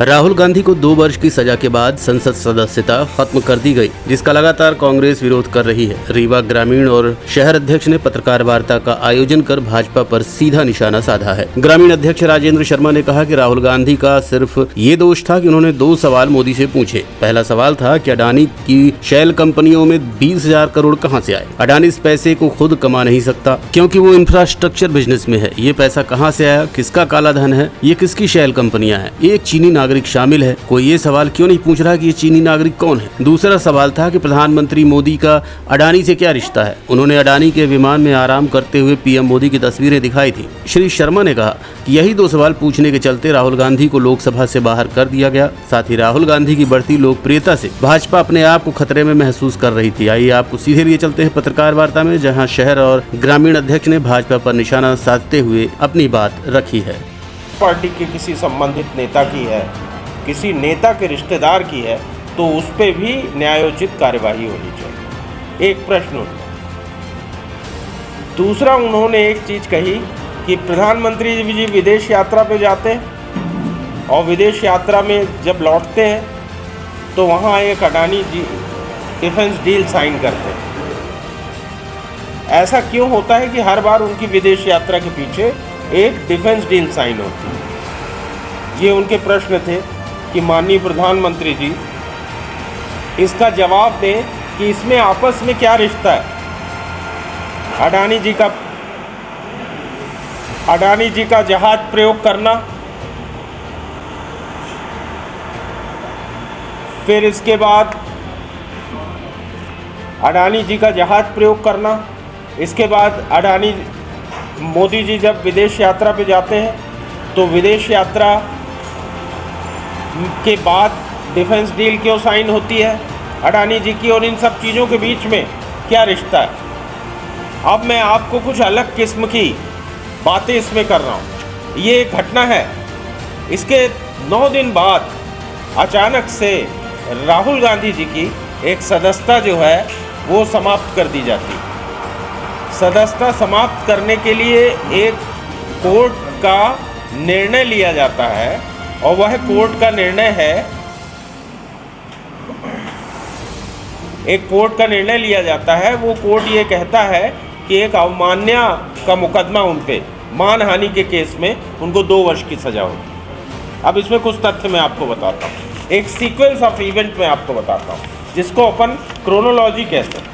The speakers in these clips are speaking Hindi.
राहुल गांधी को 2 वर्ष की सजा के बाद संसद सदस्यता खत्म कर दी गई, जिसका लगातार कांग्रेस विरोध कर रही है। रीवा ग्रामीण और शहर अध्यक्ष ने पत्रकार वार्ता का आयोजन कर भाजपा पर सीधा निशाना साधा है। ग्रामीण अध्यक्ष राजेंद्र शर्मा ने कहा कि राहुल गांधी का सिर्फ ये दोष था कि उन्होंने 2 सवाल मोदी से पूछे। पहला सवाल था कि अडानी की शैल कंपनियों में 20,000 करोड़ कहां से आए। अडानी इस पैसे को खुद कमा नहीं सकता क्योंकि वो इंफ्रास्ट्रक्चर बिजनेस में है। ये पैसा कहां से आया, किसका काला धन है, ये किसकी शैल कंपनियां हैं, एक चीनी नागरिक शामिल है। कोई ये सवाल क्यों नहीं पूछ रहा कि ये चीनी नागरिक कौन है। दूसरा सवाल था कि प्रधानमंत्री मोदी का अडानी से क्या रिश्ता है। उन्होंने अडानी के विमान में आराम करते हुए पीएम मोदी की तस्वीरें दिखाई थी। श्री शर्मा ने कहा कि यही 2 सवाल पूछने के चलते राहुल गांधी को लोकसभा से बाहर कर दिया गया। साथ ही राहुल गांधी की बढ़ती लोकप्रियता से भाजपा अपने आप को खतरे में महसूस कर रही थी। आइए आपको सीधे लिए चलते हैं पत्रकार वार्ता में, जहां शहर और ग्रामीण अध्यक्ष ने भाजपा पर निशाना साधते हुए अपनी बात रखी है। पार्टी के किसी संबंधित नेता की है, किसी नेता के रिश्तेदार की है, तो उस पर भी न्यायोचित कार्यवाही होनी चाहिए। एक प्रश्न। दूसरा, उन्होंने एक चीज़ कही कि प्रधानमंत्री जी विदेश यात्रा पे जाते हैं और विदेश यात्रा में जब लौटते हैं तो वहाँ एक अडानी जी डिफेंस डील साइन करते हैं। ऐसा क्यों होता है कि हर बार उनकी विदेश यात्रा के पीछे एक डिफेंस डील साइन होती है? ये उनके प्रश्न थे कि माननीय प्रधानमंत्री जी इसका जवाब दें कि इसमें आपस में क्या रिश्ता है। अडानी जी का जहाज प्रयोग करना, फिर इसके बाद अडानी जी का जहाज प्रयोग करना, इसके बाद मोदी जी जब विदेश यात्रा पे जाते हैं तो विदेश यात्रा के बाद डिफेंस डील क्यों साइन होती है अडानी जी की, और इन सब चीज़ों के बीच में क्या रिश्ता है। अब मैं आपको कुछ अलग किस्म की बातें इसमें कर रहा हूँ। ये एक घटना है, इसके 9 दिन बाद अचानक से राहुल गांधी जी की एक सदस्यता जो है वो समाप्त कर दी जाती है। सदस्यता समाप्त करने के लिए एक कोर्ट का निर्णय लिया जाता है और वह कोर्ट का निर्णय है, एक कोर्ट का निर्णय लिया जाता है। वो कोर्ट ये कहता है कि एक अवमानना का मुकदमा उन पे, मानहानि के केस में उनको 2 वर्ष की सजा होगी। अब इसमें कुछ तथ्य मैं आपको बताता हूँ, एक सीक्वेंस ऑफ इवेंट में आपको बताता हूँ जिसको अपन क्रोनोलॉजी कहते हैं।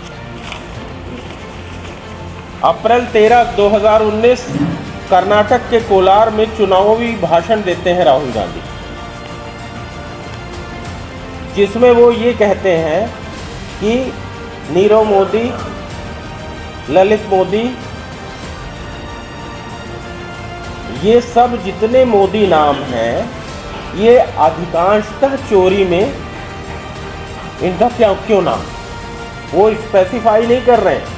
अप्रैल 13, 2019 कर्नाटक के कोलार में चुनावी भाषण देते हैं राहुल गांधी, जिसमें वो ये कहते हैं कि नीरव मोदी, ललित मोदी, ये सब जितने मोदी नाम हैं ये अधिकांशतः चोरी में, इनका क्यों नाम वो स्पेसिफाई नहीं कर रहे हैं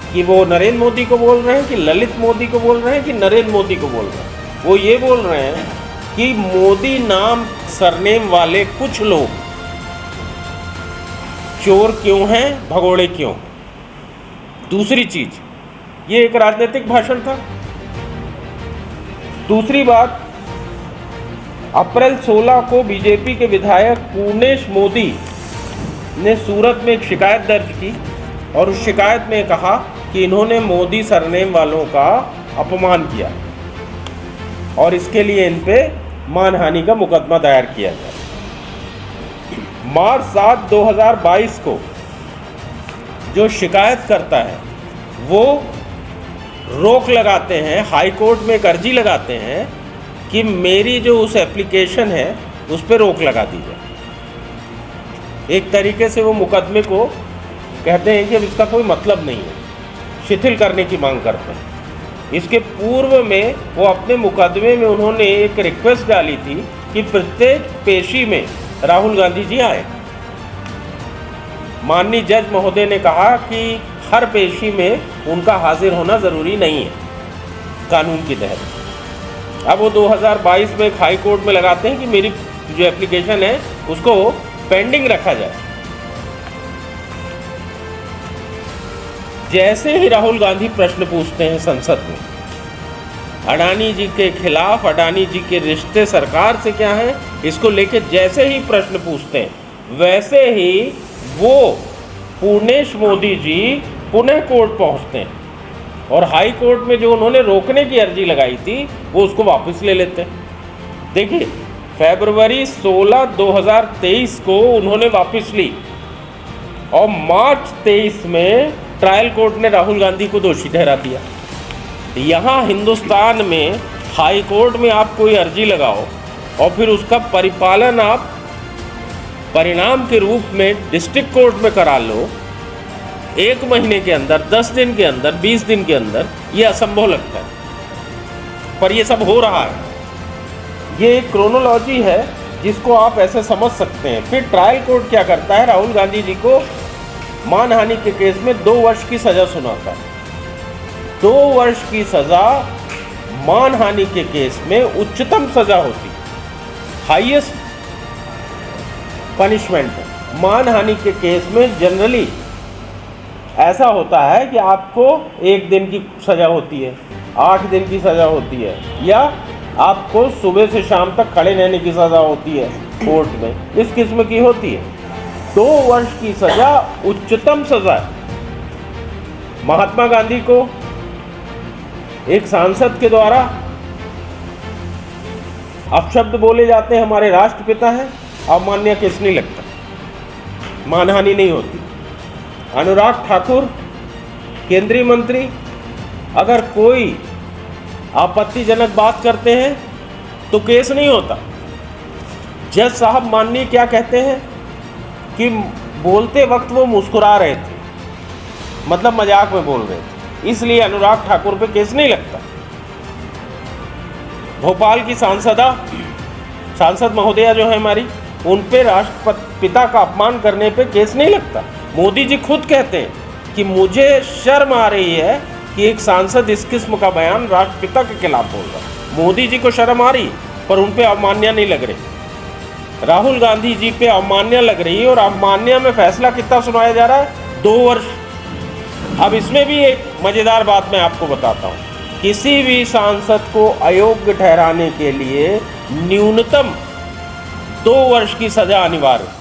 कि वो नरेंद्र मोदी को बोल रहे हैं कि ललित मोदी को बोल रहे हैं कि नरेंद्र मोदी को बोल रहे हैं। वो ये बोल रहे हैं कि मोदी नाम सरनेम वाले कुछ लोग चोर क्यों हैं, भगोड़े क्यों। दूसरी चीज, ये एक राजनीतिक भाषण था। दूसरी बात, अप्रैल 16 को बीजेपी के विधायक पूर्णेश मोदी ने सूरत में एक शिकायत दर्ज की और उस शिकायत में कहा कि इन्होंने मोदी सरनेम वालों का अपमान किया और इसके लिए इन पे मानहानि का मुकदमा दायर किया गया। मार्च 7, 2022 को जो शिकायत करता है वो रोक लगाते हैं, हाई कोर्ट में एक अर्जी लगाते हैं कि मेरी जो उस एप्लीकेशन है उस पर रोक लगा दी जाए। एक तरीके से वो मुकदमे को कहते हैं कि अब इसका कोई मतलब नहीं है, शिथिल करने की मांग करते हैं। इसके पूर्व में वो अपने मुकदमे में उन्होंने एक रिक्वेस्ट डाली थी कि प्रत्येक पेशी में राहुल गांधी जी आए। माननीय जज महोदय ने कहा कि हर पेशी में उनका हाजिर होना ज़रूरी नहीं है कानून के तहत। अब वो 2022 में एक हाई कोर्ट में लगाते हैं कि मेरी जो एप्लीकेशन है उसको पेंडिंग रखा जाए। जैसे ही राहुल गांधी प्रश्न पूछते हैं संसद में अडानी जी के खिलाफ अडानी जी के रिश्ते सरकार से क्या हैं, इसको लेके जैसे ही प्रश्न पूछते हैं वैसे ही वो पूर्णेश मोदी जी पुनः कोर्ट पहुंचते हैं और हाई कोर्ट में जो उन्होंने रोकने की अर्जी लगाई थी वो उसको वापस ले लेते हैं। देखिए, फरवरी 16, 2023 को उन्होंने वापस ली और मार्च 23 में ट्रायल कोर्ट ने राहुल गांधी को दोषी ठहरा दिया। यहाँ हिंदुस्तान में हाई कोर्ट में आप कोई अर्जी लगाओ और फिर उसका परिपालन आप परिणाम के रूप में डिस्ट्रिक्ट कोर्ट में करा लो 1 महीने के अंदर, 10 दिन के अंदर, 20 दिन के अंदर, ये असंभव लगता है, पर ये सब हो रहा है। ये एक क्रोनोलॉजी है जिसको आप ऐसे समझ सकते हैं। फिर ट्रायल कोर्ट क्या करता है, राहुल गांधी जी को मानहानि के केस में 2 वर्ष की सज़ा सुनाता है। 2 वर्ष की सज़ा मानहानि के केस में उच्चतम सज़ा होती, हाईएस्ट पनिशमेंट है। मानहानि के केस में जनरली ऐसा होता है कि आपको 1 दिन की सज़ा होती है, 8 दिन की सज़ा होती है, या आपको सुबह से शाम तक खड़े रहने की सज़ा होती है कोर्ट में, इस किस्म की होती है। 2 वर्ष की सज़ा उच्चतम सज़ा है। महात्मा गांधी को एक सांसद के द्वारा अपशब्द बोले जाते हैं, हमारे राष्ट्रपिता हैं, अवमान्य केस नहीं लगता, मानहानि नहीं होती। अनुराग ठाकुर केंद्रीय मंत्री अगर कोई आपत्तिजनक बात करते हैं तो केस नहीं होता। जज साहब माननीय क्या कहते हैं कि बोलते वक्त वो मुस्कुरा रहे थे, मतलब मजाक में बोल रहे थे, इसलिए अनुराग ठाकुर पे केस नहीं लगता। भोपाल की सांसद महोदया जो है हमारी, उन पे राष्ट्रपिता का अपमान करने पे केस नहीं लगता। मोदी जी खुद कहते हैं कि मुझे शर्म आ रही है कि एक सांसद इस किस्म का बयान राष्ट्रपिता के खिलाफ बोल रहा है। मोदी जी को शर्म आ रही, पर उन पे अवमान्य नहीं लग रही। राहुल गांधी जी पे अवमान्य लग रही है, और अवमान्य में फैसला कितना सुनाया जा रहा है, 2 वर्ष। अब इसमें भी एक मज़ेदार बात मैं आपको बताता हूँ। किसी भी सांसद को अयोग्य ठहराने के लिए न्यूनतम 2 वर्ष की सज़ा अनिवार्य।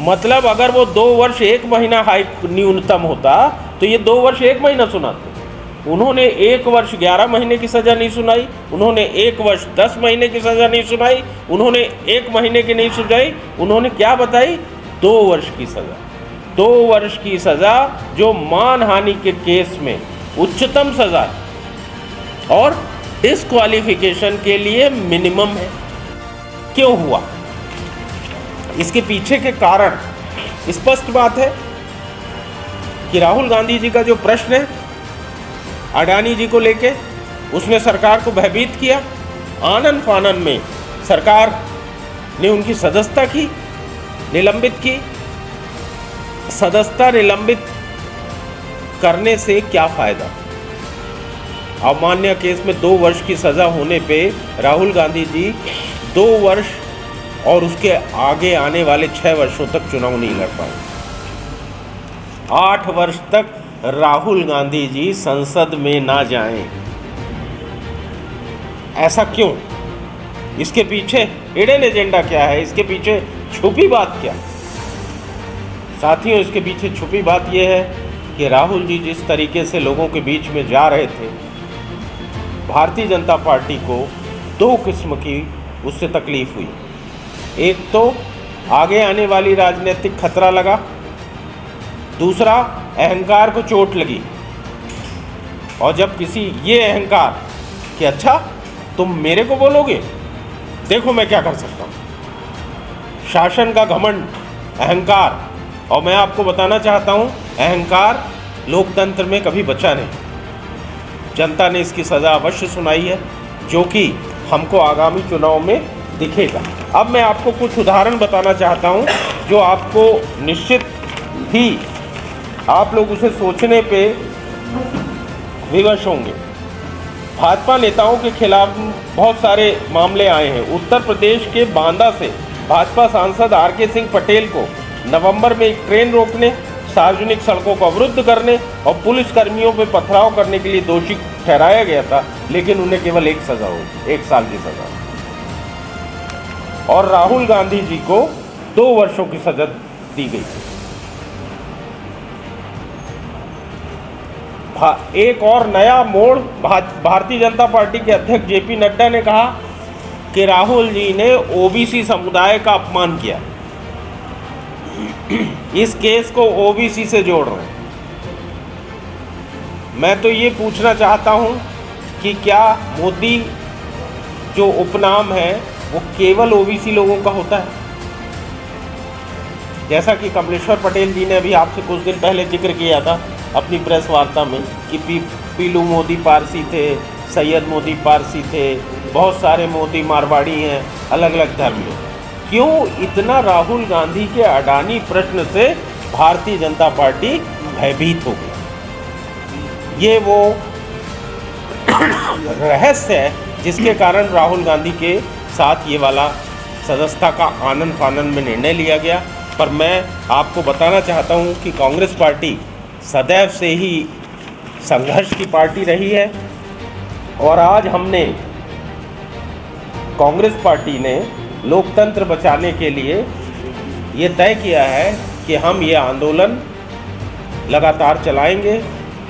मतलब अगर वो 2 वर्ष 1 महीना हाई न्यूनतम होता तो ये 2 वर्ष 1 महीना सुनाते। उन्होंने 1 वर्ष 11 महीने की सज़ा नहीं सुनाई, उन्होंने 1 वर्ष 10 महीने की सज़ा नहीं सुनाई, उन्होंने 1 महीने की नहीं सुनाई, उन्होंने क्या बताई, 2 वर्ष की सज़ा। 2 वर्ष की सज़ा जो मानहानि के केस में उच्चतम सज़ा है और डिस्क्वालिफिकेशन के लिए मिनिमम है। क्यों हुआ, इसके पीछे के कारण स्पष्ट बात है कि राहुल गांधी जी का जो प्रश्न है अडानी जी को लेके, उसने सरकार को भयभीत किया। आनन फानन में सरकार ने उनकी सदस्यता की, निलंबित की। सदस्यता निलंबित करने से क्या फ़ायदा? अवमान्य केस में 2 वर्ष की सज़ा होने पे राहुल गांधी जी 2 वर्ष और उसके आगे आने वाले 6 वर्षों तक चुनाव नहीं लड़ पाए। 8 वर्ष तक राहुल गांधी जी संसद में ना जाएं। ऐसा क्यों? इसके पीछे हिडन एजेंडा क्या है? इसके पीछे छुपी बात क्या? साथियों, इसके पीछे छुपी बात यह है कि राहुल जी जिस तरीके से लोगों के बीच में जा रहे थे, भारतीय जनता पार्टी को 2 किस्म की उससे तकलीफ हुई। एक तो आगे आने वाली राजनीतिक खतरा लगा, दूसरा अहंकार को चोट लगी। और जब किसी ये अहंकार कि अच्छा तुम मेरे को बोलोगे, देखो मैं क्या कर सकता हूँ, शासन का घमंड, अहंकार। और मैं आपको बताना चाहता हूँ, अहंकार लोकतंत्र में कभी बचा नहीं। जनता ने इसकी सज़ा अवश्य सुनाई है, जो कि हमको आगामी चुनाव में दिखेगा। अब मैं आपको कुछ उदाहरण बताना चाहता हूँ जो आपको निश्चित ही आप लोग उसे सोचने पे विवश होंगे। भाजपा नेताओं के खिलाफ बहुत सारे मामले आए हैं। उत्तर प्रदेश के बांदा से भाजपा सांसद आर.के. सिंह पटेल को नवंबर में एक ट्रेन रोकने, सार्वजनिक सड़कों को अवरुद्ध करने और पुलिस कर्मियों पर पथराव करने के लिए दोषी ठहराया गया था, लेकिन उन्हें केवल एक सज़ा हुई, 1 साल की सज़ा, और राहुल गांधी जी को 2 वर्षों की सज़ा दी गई। एक और नया मोड़, भारतीय जनता पार्टी के अध्यक्ष जेपी नड्डा ने कहा कि राहुल जी ने ओबीसी समुदाय का अपमान किया, इस केस को ओबीसी से जोड़ रहे हैं। मैं तो ये पूछना चाहता हूँ कि क्या मोदी जो उपनाम है वो केवल ओबीसी लोगों का होता है? जैसा कि कमलेश्वर पटेल जी ने अभी आपसे कुछ दिन पहले जिक्र किया था अपनी प्रेस वार्ता में कि पीलू मोदी पारसी थे, सैयद मोदी पारसी थे, बहुत सारे मोदी मारवाड़ी हैं, अलग अलग धर्म में। क्यों इतना राहुल गांधी के अडानी प्रश्न से भारतीय जनता पार्टी भयभीत हो गई? ये वो रहस्य है जिसके कारण राहुल गांधी के साथ ये वाला सदस्यता का आनन फानन में निर्णय लिया गया। पर मैं आपको बताना चाहता हूँ कि कांग्रेस पार्टी सदैव से ही संघर्ष की पार्टी रही है, और आज हमने कांग्रेस पार्टी ने लोकतंत्र बचाने के लिए ये तय किया है कि हम ये आंदोलन लगातार चलाएंगे।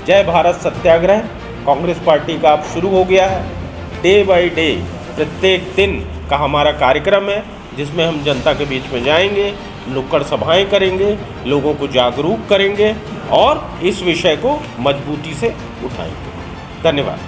जय भारत सत्याग्रह कांग्रेस पार्टी का अब शुरू हो गया है। डे बाय डे प्रत्येक दिन का हमारा कार्यक्रम है, जिसमें हम जनता के बीच में जाएंगे, नुक्कड़ सभाएं करेंगे, लोगों को जागरूक करेंगे और इस विषय को मजबूती से उठाएंगे। धन्यवाद।